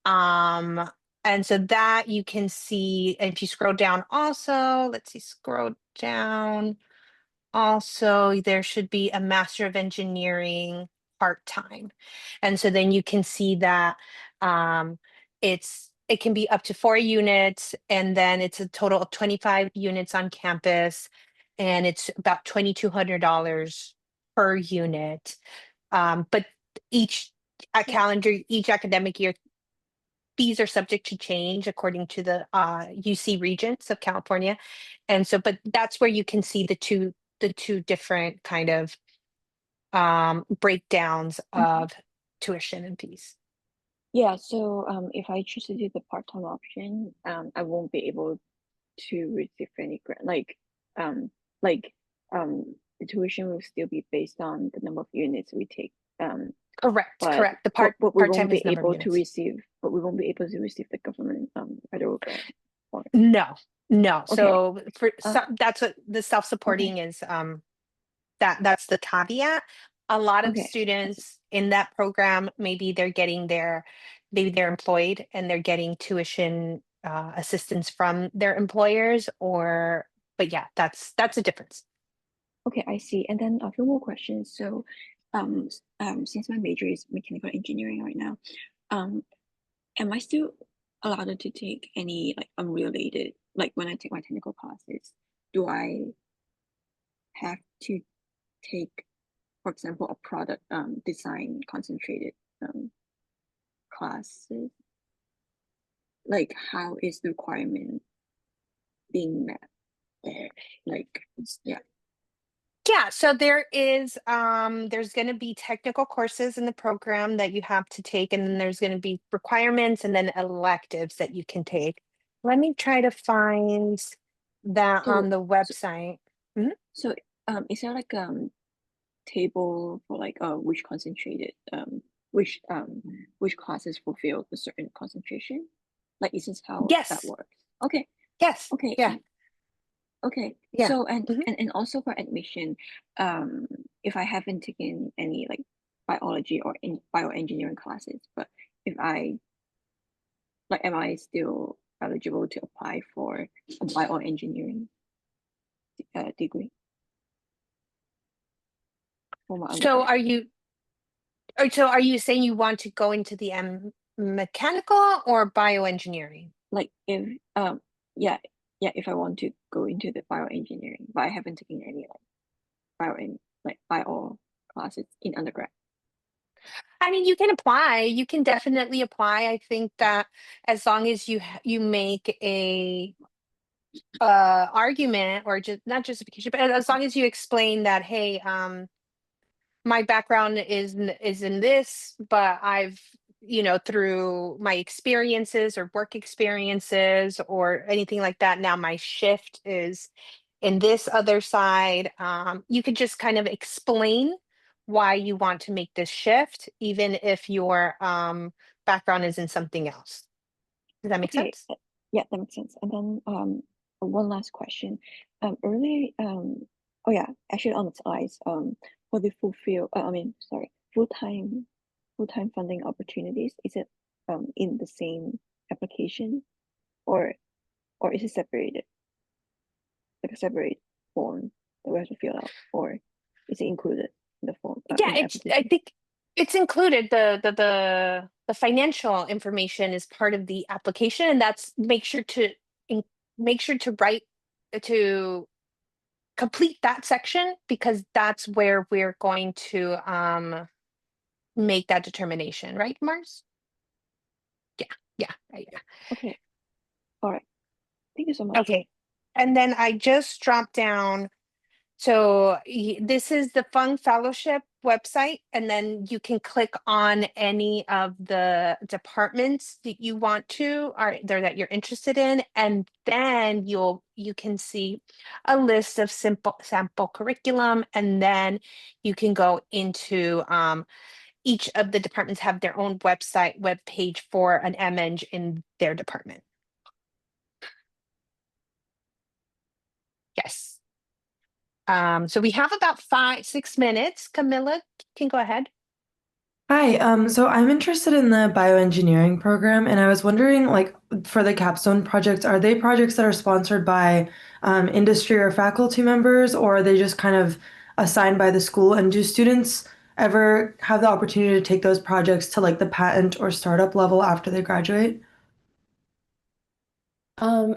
Um, and so that you can see, if you scroll down also, let's see, scroll down. Also, there should be a Master of Engineering part-time. And so then you can see that it can be up to 4 units, and then it's a total of 25 units on campus, and it's about $2,200 per unit. But each each academic year, fees are subject to change according to the UC Regents of California. And so, but that's where you can see the two different kind of breakdowns of tuition and fees. Yeah, so if I choose to do the part-time option, I won't be able to receive any grant. Um, like the tuition will still be based on the number of units we take. Correct. The But we won't part-time be is number of able to units. receive, but we won't be able to receive the government federal grant for it. No. Okay. So for that's what the Okay. self-supporting is. That's the caveat. A lot of Okay. students in that program, maybe they're employed and they're getting tuition assistance from their employers, or but yeah, that's a difference. Okay, I see. And then a few more questions. So, since my major is mechanical engineering right now, am I still allowed to take any like unrelated, like when I take my technical classes, do I have to take, for example, a product design concentrated classes? Like how is the requirement being met there? Like, yeah. Yeah, so there is there's going to be technical courses in the program that you have to take, and then there's going to be requirements and then electives that you can take. Let me try to find that on So, the website. Mhm. so is there like table for like which concentrated which classes fulfill a certain concentration? Like is this how that Yes. works? Okay. Yes. Okay. Yeah. Okay. Yeah. So and Mhm. and also for admission, if I haven't taken any like biology or in bioengineering classes, but if I like am I still eligible to apply for a bioengineering degree for my So undergrad? are you saying you want to go into the mechanical or bioengineering? Like if yeah, if I want to go into the bioengineering, but I haven't taken any like bio classes in undergrad. I mean, you can apply. You can definitely apply. I think that as long as you make a argument or just not justification, but as long as you explain that, hey, my background is in this, but I've through my experiences or work experiences or anything like that, now my shift is in this other side. You could just kind of explain why you want to make this shift, even if your background is in something else. Does that make Okay, sense? yeah, that makes sense. And then one last question. Earlier, oh yeah, actually on the slides, for the full-time funding opportunities, is it in the same application or is it separated, like a separate form that we have to fill out, or is it included in the form Yeah, in the I application? think it's included. The financial information is part of the application, and that's in- make sure to write to complete that section, because that's where we're going to make that determination, right, Mars? Yeah, yeah, yeah. Okay, all right. Thank you so much. Okay. And then I just dropped down. So this is the Fung Fellowship website, and then you can click on any of the departments that you want to, or there that you're interested in, and then you can see a list of sample curriculum, and then you can go into each of the departments have their own web page for an MEng in their department. Yes. So we have about 6 minutes. Camilla, can go ahead. Hi, so I'm interested in the bioengineering program, and I was wondering, like, for the capstone projects, are they projects that are sponsored by industry or faculty members, or are they just kind of assigned by the school? And do students ever have the opportunity to take those projects to like the patent or startup level after they graduate? Um,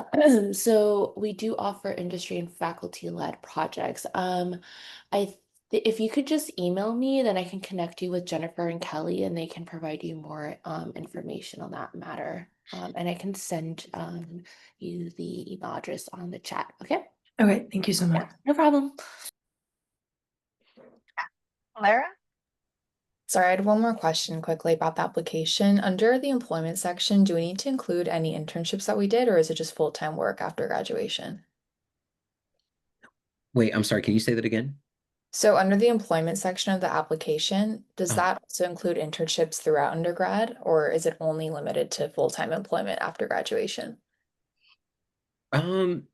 so we do offer industry and faculty-led projects. If you could just email me, then I can connect you with Jennifer and Kelly, and they can provide you more information on that matter. And I can send you the email address on the chat. Okay? Okay, thank you so much. Yeah, no problem. Lara? Sorry, I had one more question quickly about the application. Under the employment section, do we need to include any internships that we did, or is it just full-time work after graduation? Wait, I'm sorry. Can you say that again? So under the employment section of the application, does Oh, that also include internships throughout undergrad, or is it only limited to full-time employment after graduation? um,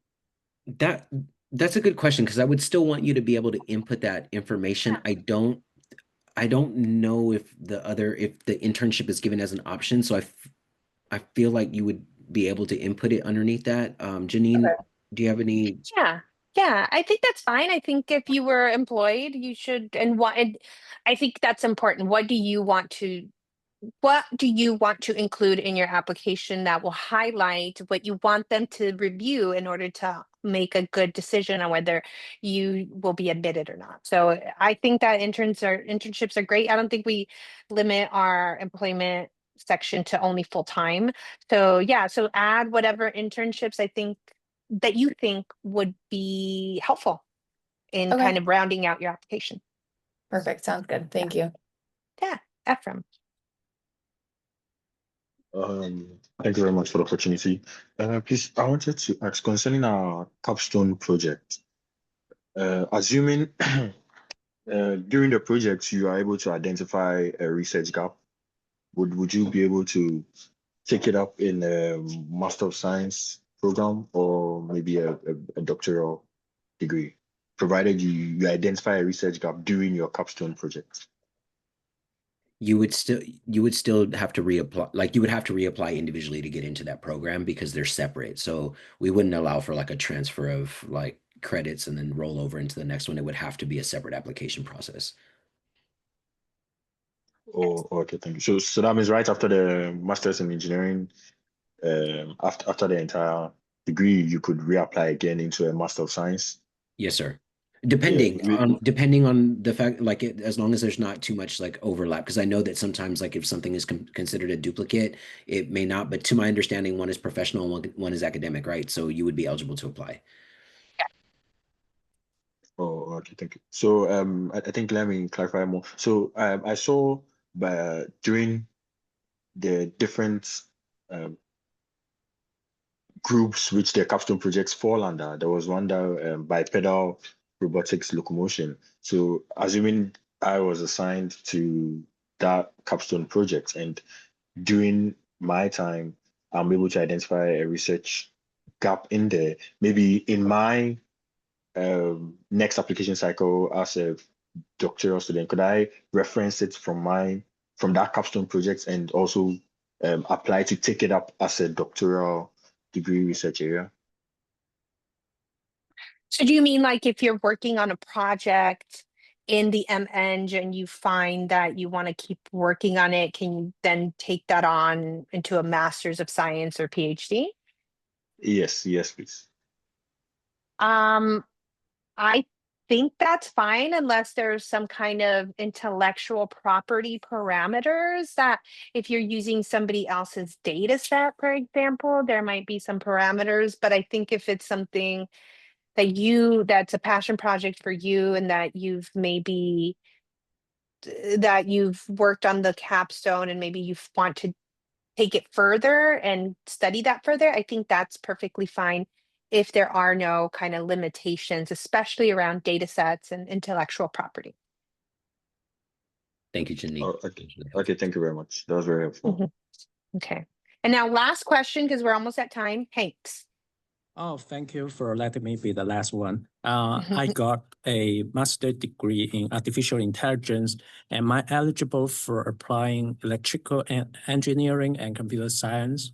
that that's a good question because I would still want you to be able to input that information. I don't know if the internship is given as an option, so I feel like you would be able to input it underneath that. Janine, Okay. do you have any? Yeah. Yeah, I think that's fine. I think if you were employed, you should, and I think that's important. What do you want to include in your application that will highlight what you want them to review in order to make a good decision on whether you will be admitted or not? So I think that internships are great. I don't think we limit our employment section to only full time. So yeah, so add whatever internships I think that you think would be helpful in Okay, kind of rounding out your application. perfect. Sounds good. Thank you. Yeah, Ephraim. Thank you very much for the opportunity. Please, I wanted to ask concerning our capstone project. Assuming during the project you are able to identify a research gap, would you be able to take it up in a Master of Science program or maybe a doctoral degree, provided you identify a research gap during your capstone project? You would still have to reapply, like you would have to reapply individually to get into that program because they're separate. So we wouldn't allow for like a transfer of like credits and then roll over into the next one. It would have to be a separate application process. Oh, okay, thank you. So that means right after the Masters in Engineering, after the entire degree, you could reapply again into a Master of Science. Yes, sir. Yeah, Depending on the fact, like as long as there's not too much like overlap, because I know that sometimes like if something is considered a duplicate, it may not. But to my understanding, one is professional, one is academic, right? So you would be eligible to apply. Oh, okay, thank you. So I think let me clarify more. So I saw during the different um, groups which the capstone projects fall under, there was one that bipedal robotics locomotion. So assuming I was assigned to that capstone project, and during my time, I'm able to identify a research gap in there. Maybe in my next application cycle as a doctoral student, could I reference it from that capstone project and also apply to take it up as a doctoral degree research area? So do you mean like if you're working on a project in the MEng and you find that you want to keep working on it, can you then take that on into a Master's of Science or PhD? Yes, please. I think that's fine unless there's some kind of intellectual property parameters that if you're using somebody else's data set, for example, there might be some parameters, but I think if it's something that's a passion project for you and that you've worked on the capstone and maybe you want to take it further and study that further, I think that's perfectly fine if there are no kind of limitations, especially around data sets and intellectual property. Thank you, Jenny. Oh, okay, thank you very much. That was very helpful. Mhm. Okay. And now last question, because we're almost at time. Hanks. Oh, thank you for letting me be the last one. I got a master's degree in artificial intelligence. Am I eligible for applying electrical engineering and computer science?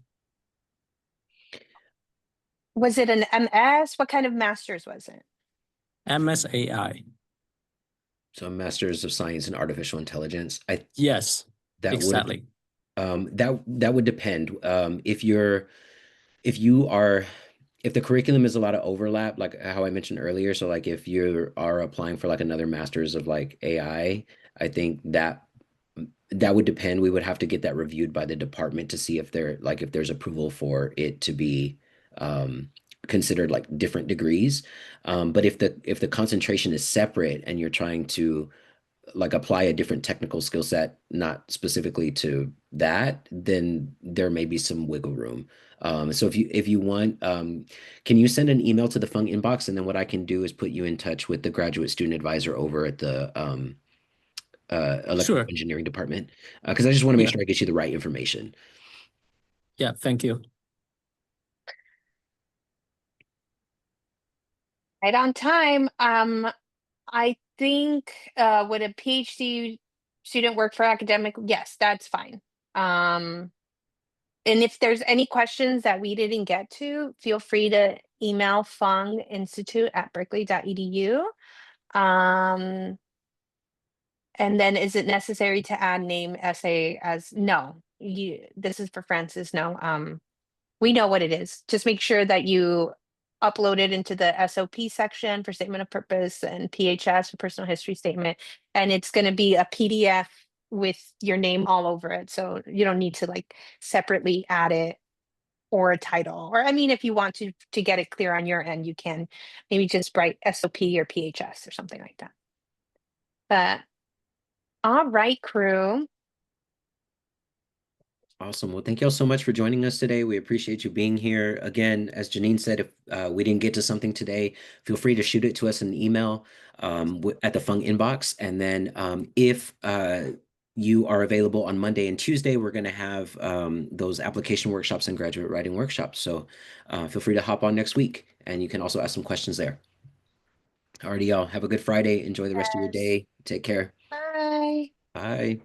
Was it an MS? What kind of master's was it? MSAI. So a Master's of Science in Artificial Intelligence. Yes, that exactly. That would depend. If the curriculum is a lot of overlap, like how I mentioned earlier, so like if you are applying for like another master's of like AI, I think that would depend. We would have to get that reviewed by the department to see if there's approval for it to be considered like different degrees. But if the concentration is separate and you're trying to like apply a different technical skill set, not specifically to that, then there may be some wiggle room. So if you want, can you send an email to the Fung inbox, and then what I can do is put you in touch with the graduate student advisor over at the electrical engineering department, because I just want to make sure I get you the right information. Yeah, thank you. Right on time. I think would a PhD student work for academic? Yes, that's fine. And if there's any questions that we didn't get to, feel free to email funginstitute@berkeley.edu. And then is it necessary to add name essay as no? This is for Francis. No, we know what it is. Just make sure that you upload it into the SOP section for statement of purpose and PHS for personal history statement. And it's going to be a PDF with your name all over it. So you don't need to like separately add it or a title. Or I mean, if you want to get it clear on your end, you can maybe just write SOP or PHS or something like that. But all right, crew. Awesome. Well, thank you all so much for joining us today. We appreciate you being here. Again, as Janine said, if we didn't get to something today, feel free to shoot it to us in an email at the Fung inbox. And then if you are available on Monday and Tuesday, we're going to have those application workshops and graduate writing workshops. So feel free to hop on next week, and you can also ask some questions there. Alrighty, y'all. Have a good Friday. Enjoy the rest of your day. Take care. Bye. Bye.